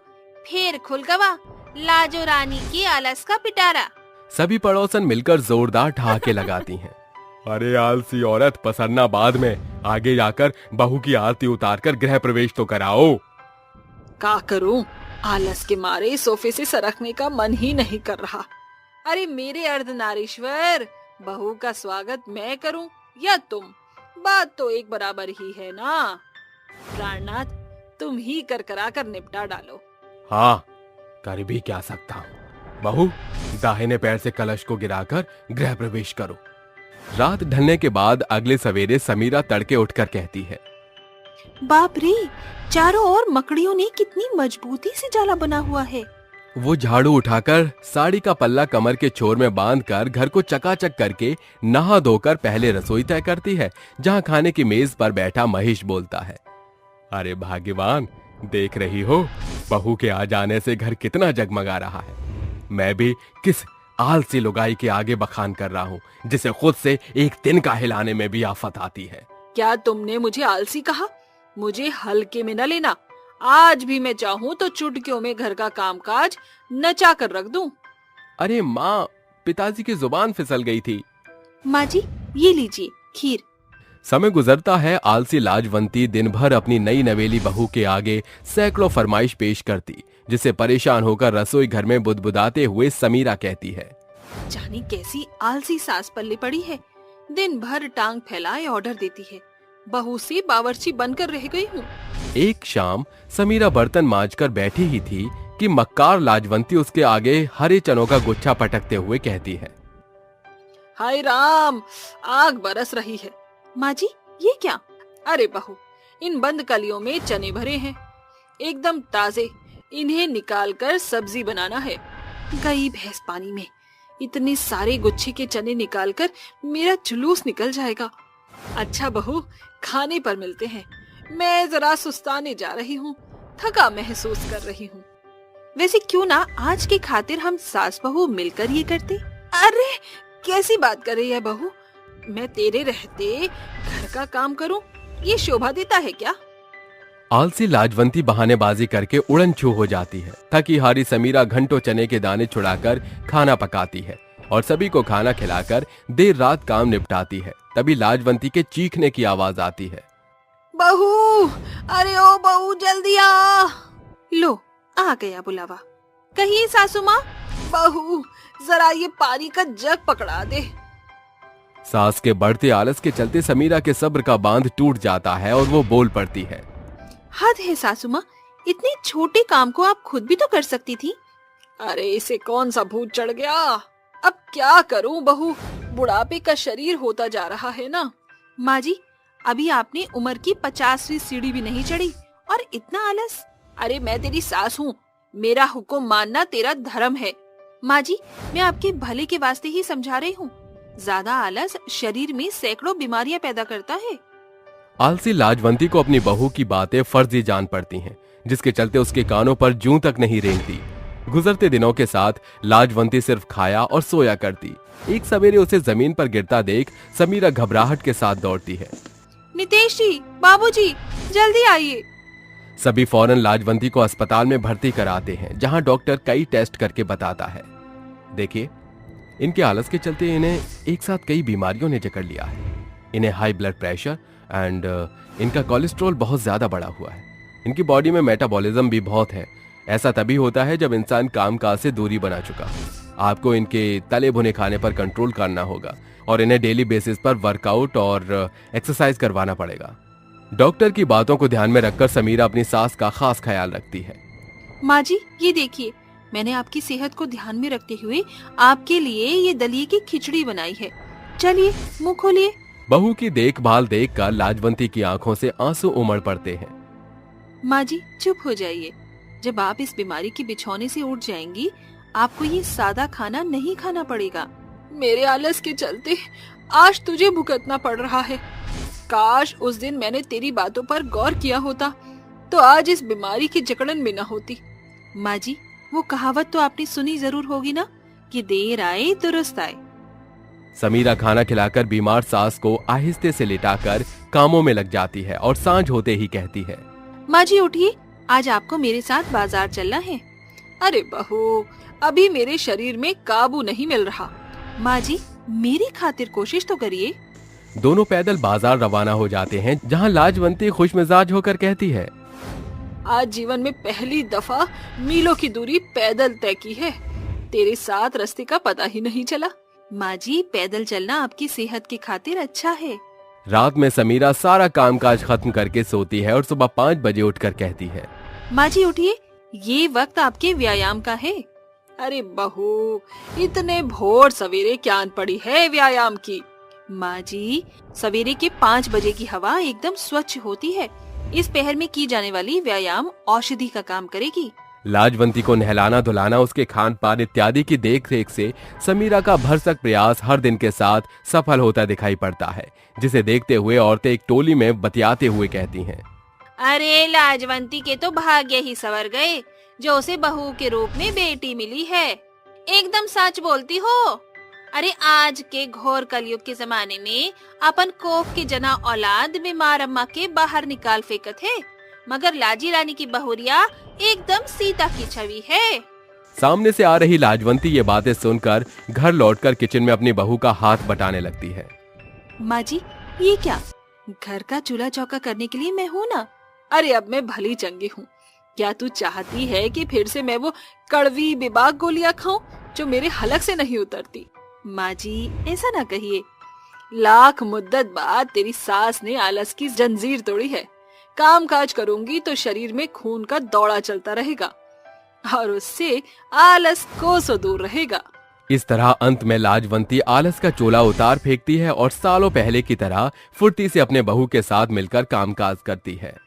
फिर खुल गवा लाजो रानी की आलस का पिटारा। सभी पड़ोसन मिलकर जोरदार ठहाके लगाती हैं। अरे आलसी औरत, पसरना बाद में, आगे जाकर बहू की आरती उतारकर गृह प्रवेश तो कराओ। का करूं, आलस के मारे सोफे से सरकने का मन ही नहीं कर रहा। अरे मेरे अर्धनारीश्वर, बहू का स्वागत मैं करूं या तुम? बात तो एक बराबर ही है ना। प्राणनाथ, तुम ही कर निपटा डालो। हाँ, कर भी क्या सकता हूँ। बहू, दाहिने पैर से कलश को गिराकर गृह प्रवेश करो। रात ढलने के बाद अगले सवेरे समीरा तड़के उठकर कहती है, बाप रे, चारों ओर मकड़ियों ने कितनी मजबूती से जाला बना हुआ है। वो झाड़ू उठाकर साड़ी का पल्ला कमर के छोर में बांधकर घर को चकाचक करके नहा धोकर पहले रसोई तय करती है, जहां खाने की मेज पर बैठा महेश बोलता है, अरे भाग्यवान, देख रही हो बहू के आ जाने से घर कितना जगमगा रहा है। मैं भी किस आलसी लुगाई के आगे बखान कर रहा हूँ, जिसे खुद से एक तिनका हिलाने में भी आफत आती है। क्या तुमने मुझे आलसी कहा? मुझे हल्के में न लेना। आज भी मैं चाहूँ तो चुटकियों में घर का कामकाज नचा कर रख दूं। अरे माँ, पिताजी की जुबान फिसल गई थी। माँ जी, ये लीजिए खीर। समय गुजरता है, आलसी लाजवंती दिन भर अपनी नई नवेली बहू के आगे सैकड़ों फरमाइश पेश करती, जिसे परेशान होकर रसोई घर में बुदबुदाते हुए समीरा कहती है, जानी कैसी आलसी सास पल्ले पड़ी है। दिन भर टांग फैलाए ऑर्डर देती है। बहू से बावर्ची बनकर रह गई हूँ। एक शाम समीरा बर्तन मांजकर बैठी ही थी कि मक्कार लाजवंती उसके आगे हरे चनों का गुच्छा पटकते हुए कहती है, हाय राम, आग बरस रही है। माँ जी, ये क्या? अरे बहू, इन बंद कलियों में चने भरे हैं, एकदम ताजे। इन्हें निकालकर सब्जी बनाना है। गई भैंस पानी में। इतने सारे गुच्छे के चने निकालकर मेरा जुलूस निकल जाएगा। अच्छा बहू, खाने पर मिलते हैं। मैं जरा सुस्ताने जा रही हूँ, थका महसूस कर रही हूँ। वैसे क्यों ना आज की खातिर हम सास बहू मिलकर ये करते? अरे कैसी बात कर रही है बहू? मैं तेरे रहते घर का काम करूं, ये शोभा देता है क्या? आलसी लाजवंती बहानेबाजी करके उड़न छू हो जाती है। थकी हारी समीरा घंटों चने के दाने छुड़ाकर खाना पकाती है और सभी को खाना खिलाकर देर रात काम निपटाती है। तभी लाजवंती के चीखने की आवाज आती है, बहू, अरे ओ बहू, जल्दी आ। लो, आ गया बुलावा। कहिए सासू माँ। बहू, जरा ये पानी का जग पकड़ा दे। सास के बढ़ते आलस के चलते समीरा के सब्र का बांध टूट जाता है और वो बोल पड़ती है, हद है सासू माँ, इतने छोटे काम को आप खुद भी तो कर सकती थी। अरे इसे कौन सा भूत चढ़ गया? अब क्या करूं बहू, बुढ़ापे का शरीर होता जा रहा है ना। माँ जी, अभी आपने उम्र की 50वीं सीढ़ी भी नहीं चढ़ी और इतना आलस। अरे मैं तेरी सास हूँ, मेरा हुक्म मानना तेरा धर्म है। माँ जी, मैं आपके भले के वास्ते ही समझा रही हूँ। ज्यादा आलस शरीर में सैकड़ों बीमारियां पैदा करता है। आलसी लाजवंती को अपनी बहू की बातें फर्जी जान पड़ती हैं, जिसके चलते उसके कानों पर जूं तक नहीं रेंगती। गुजरते दिनों के साथ लाजवंती सिर्फ खाया और सोया करती। एक सवेरे उसे जमीन पर गिरता देख समीरा घबराहट के साथ दौड़ती है, नितेश जी, बाबूजी, जल्दी आइए। सभी फौरन लाजवंती को अस्पताल में भर्ती कराते हैं, जहां डॉक्टर कई टेस्ट करके बताता है, देखिए, इनके आलस के चलते इन्हें एक साथ कई बीमारियों ने जकड़ लिया है। इन्हें हाई ब्लड प्रेशर एंड इनका कोलेस्ट्रॉल बहुत ज्यादा बढ़ा हुआ है। इनकी बॉडी में मेटाबॉलिज्म भी बहुत है। ऐसा तभी होता है जब इंसान कामकाज से दूरी बना चुका। आपको इनके तले भुने खाने पर कंट्रोल करना होगा और इन्हें डेली बेसिस पर वर्कआउट और एक्सरसाइज करवाना पड़ेगा। डॉक्टर की बातों को ध्यान में रखकर समीरा अपनी सास का खास ख्याल रखती है। माँ जी, ये देखिए, मैंने आपकी सेहत को ध्यान में रखते हुए आपके लिए ये दलिए की खिचड़ी बनाई है। चलिए, मुंह खोलिए। बहू की देखभाल देखकर लाजवंती की आंखों से आंसू उमड़ पड़ते हैं। माँ जी, चुप हो जाइए। जब आप इस बीमारी के बिछौने से उठ जाएंगी, आपको ये सादा खाना नहीं खाना पड़ेगा। मेरे आलस के चलते आज तुझे भुगतना पड़ रहा है। काश उस दिन मैंने तेरी बातों पर गौर किया होता, तो आज इस बीमारी की जकड़न में न होती। माँ जी, वो कहावत तो आपने सुनी जरूर होगी ना, कि देर आए दुरुस्त आए। समीरा खाना खिलाकर बीमार सास को आहिस्ते से लिटाकर कामों में लग जाती है और सांझ होते ही कहती है, माँ जी उठिए, आज आपको मेरे साथ बाजार चलना है। अरे बहू, अभी मेरे शरीर में काबू नहीं मिल रहा। माँ जी, मेरी खातिर कोशिश तो करिए। दोनों पैदल बाजार रवाना हो जाते हैं, जहाँ लाजवंती खुशमिजाज होकर कहती है, आज जीवन में पहली दफा मीलों की दूरी पैदल तय की है। तेरे साथ रास्ते का पता ही नहीं चला। माँ जी, पैदल चलना आपकी सेहत की खातिर अच्छा है। रात में समीरा सारा कामकाज खत्म करके सोती है और सुबह 5 बजे उठकर कहती है, माँ जी उठिए, ये वक्त आपके व्यायाम का है। अरे बहू, इतने भोर सवेरे क्या आन पड़ी है व्यायाम की। माँ जी, सवेरे के 5 बजे की हवा एकदम स्वच्छ होती है। इस पहर में की जाने वाली व्यायाम औषधि का काम करेगी। लाजवंती को नहलाना धुलाना, उसके खान पान इत्यादि की देख रेख से समीरा का भरसक प्रयास हर दिन के साथ सफल होता दिखाई पड़ता है, जिसे देखते हुए औरतें एक टोली में बतियाते हुए कहती हैं, अरे लाजवंती के तो भाग्य ही संवर गए जो उसे बहू के रूप में बेटी मिली है। एकदम सच बोलती हो। अरे आज के घोर कलयुग के जमाने में अपन कोख की जना औलाद बीमार अम्मा के बाहर निकाल फेंकत है, मगर लाजी रानी की बहुरिया एकदम सीता की छवि है। सामने से आ रही लाजवंती ये बातें सुनकर घर लौटकर किचन में अपनी बहू का हाथ बटाने लगती है। माँ जी, ये क्या? घर का चूल्हा चौका करने के लिए मैं हूँ ना। अरे अब मैं भली चंगी हूँ। क्या तू चाहती है कि फिर से मैं वो कड़वी बेबाक गोलियां खाऊं जो मेरे हलक से नहीं उतरती? माँ जी, ऐसा ना कहिए। लाख मुद्दत बाद तेरी सास ने आलस की जंजीर तोड़ी है। काम काज करूंगी तो शरीर में खून का दौड़ा चलता रहेगा और उससे आलस कोसों दूर रहेगा। इस तरह अंत में लाजवंती आलस का चोला उतार फेंकती है और सालों पहले की तरह फुर्ती से अपने बहू के साथ मिलकर कामकाज करती है।